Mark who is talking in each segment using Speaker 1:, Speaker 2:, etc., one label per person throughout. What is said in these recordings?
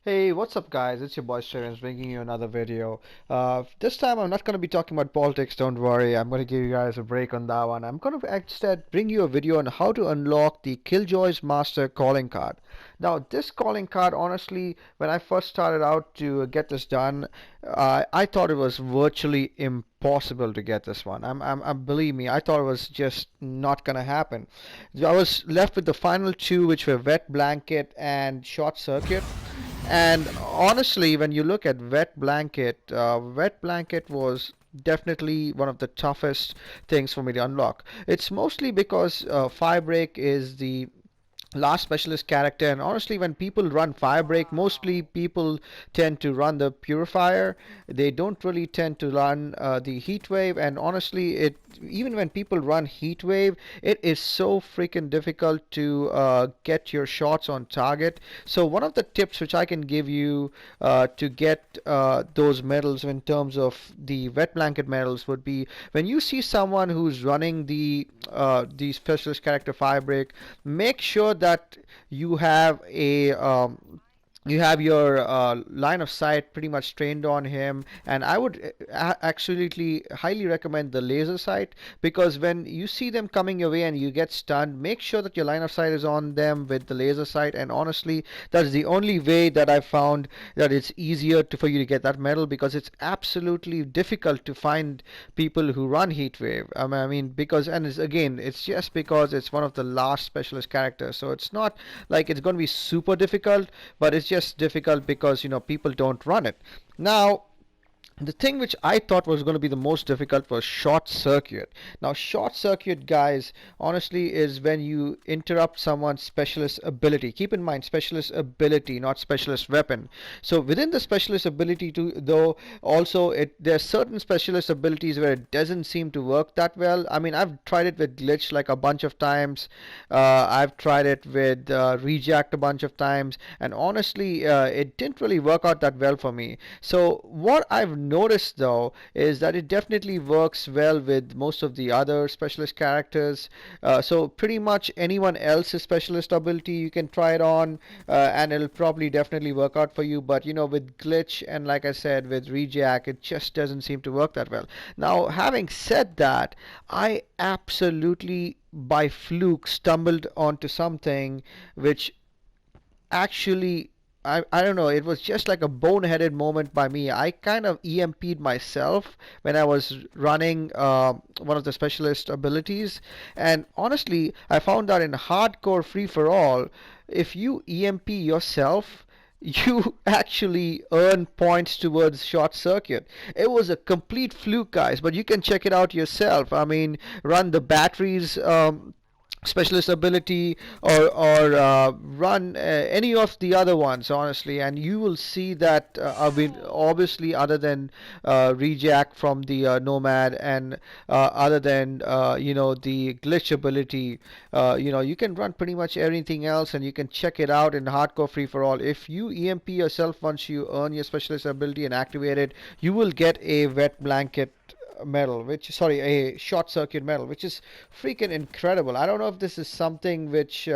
Speaker 1: Hey, what's up, guys? It's your boy Sharon bringing you another video. This time I'm not going to be talking about politics, don't worry. I'm going to give you guys a break on that one. I'm going to instead bring you a video on how to unlock the Killjoys Master Calling card. Now, this calling card, honestly, when I first started out to get this done, I thought it was virtually impossible to get this one. Believe me, I thought it was just not going to happen. I was left with the final two, which were Wet Blanket and Short Circuit. And honestly, when you look at Wet Blanket was definitely one of the toughest things for me to unlock. It's mostly because Firebreak is the last specialist character, and honestly when people run Firebreak, mostly people tend to run the Purifier. They don't really tend to run the Heat Wave, and honestly it even when people run Heat Wave, it is so freaking difficult to get your shots on target. So one of the tips which I can give you to get those medals in terms of the Wet Blanket medals would be when you see someone who's running the specialist character Firebreak, make sure that you have a you have your line of sight pretty much trained on him. And I would actually highly recommend the laser sight, because when you see them coming your way and you get stunned, make sure that your line of sight is on them with the laser sight. And honestly, that's the only way that I found that it's easier for you to get that medal, because it's absolutely difficult to find people who run Heatwave. I mean, because, and it's just because it's one of the last specialist characters, so it's not like it's going to be super difficult, but it's just difficult because people don't run it. Now, the thing which I thought was going to be the most difficult was Short Circuit. Now, Short Circuit, guys, honestly, is when you interrupt someone's specialist ability. Keep in mind, specialist ability, not specialist weapon. So within the specialist ability, too, though, also there's certain specialist abilities where it doesn't seem to work that well. I mean, I've tried it with Glitch like a bunch of times. I've tried it with Reject a bunch of times, and honestly, it didn't really work out that well for me. So what I've noticed though is that it definitely works well with most of the other specialist characters. So pretty much anyone else's specialist ability you can try it on, and it'll probably definitely work out for you. But with Glitch and, like I said, with Reject, it just doesn't seem to work that well. Now, having said that, I absolutely by fluke stumbled onto something which actually, I don't know, it was just like a boneheaded moment by me. I kind of EMP'd myself when I was running one of the specialist abilities. And honestly, I found out in hardcore free for all, if you EMP yourself, you actually earn points towards Short Circuit. It was a complete fluke, guys, but you can check it out yourself. I mean, run the batteries specialist ability, or run any of the other ones, honestly, and you will see that I mean, obviously, other than Rejack from the Nomad, and other than the glitch ability, you can run pretty much everything else, and you can check it out in hardcore free for all. If you EMP yourself once you earn your specialist ability and activate it, you will get a Wet Blanket medal, which, sorry, a Short Circuit medal, which is freaking incredible. I don't know if this is something which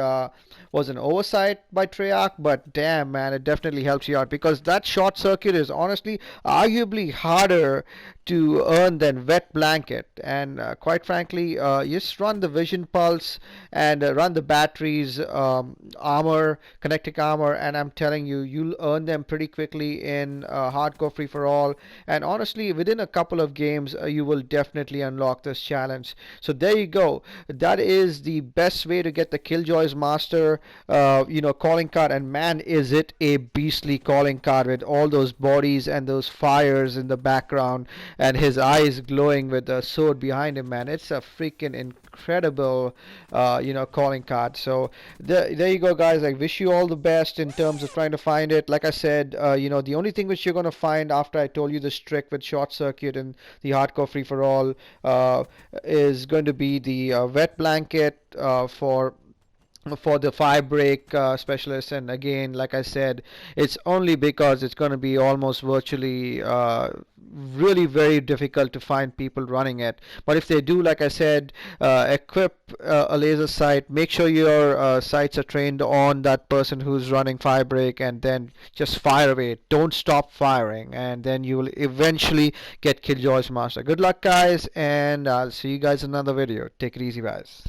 Speaker 1: was an oversight by Treyarch, but damn, man, it definitely helps you out, because that Short Circuit is honestly arguably harder to earn than Wet Blanket. And quite frankly, you just run the Vision Pulse and run the batteries, armor, kinetic armor, and I'm telling you, you'll earn them pretty quickly in hardcore free for all. And honestly, within a couple of games, you will definitely unlock this challenge. So there you go. That is the best way to get the Killjoys Master, calling card. And man, is it a beastly calling card with all those bodies and those fires in the background, and his eyes glowing with the sword behind him. Man, it's a freaking incredible, calling card. So there you go, guys. I wish you all the best in terms of trying to find it. Like I said, the only thing which you're gonna find after I told you this trick with Short Circuit and the hardcore free for all is going to be the Wet Blanket for for the fire break specialist. And again, like I said, it's only because it's going to be almost virtually really very difficult to find people running it. But if they do, like I said, equip a laser sight, make sure your sights are trained on that person who's running fire break, and then just fire away. Don't stop firing, and then you will eventually get Killjoys Master. Good luck, guys, and I'll see you guys in another video. Take it easy, guys.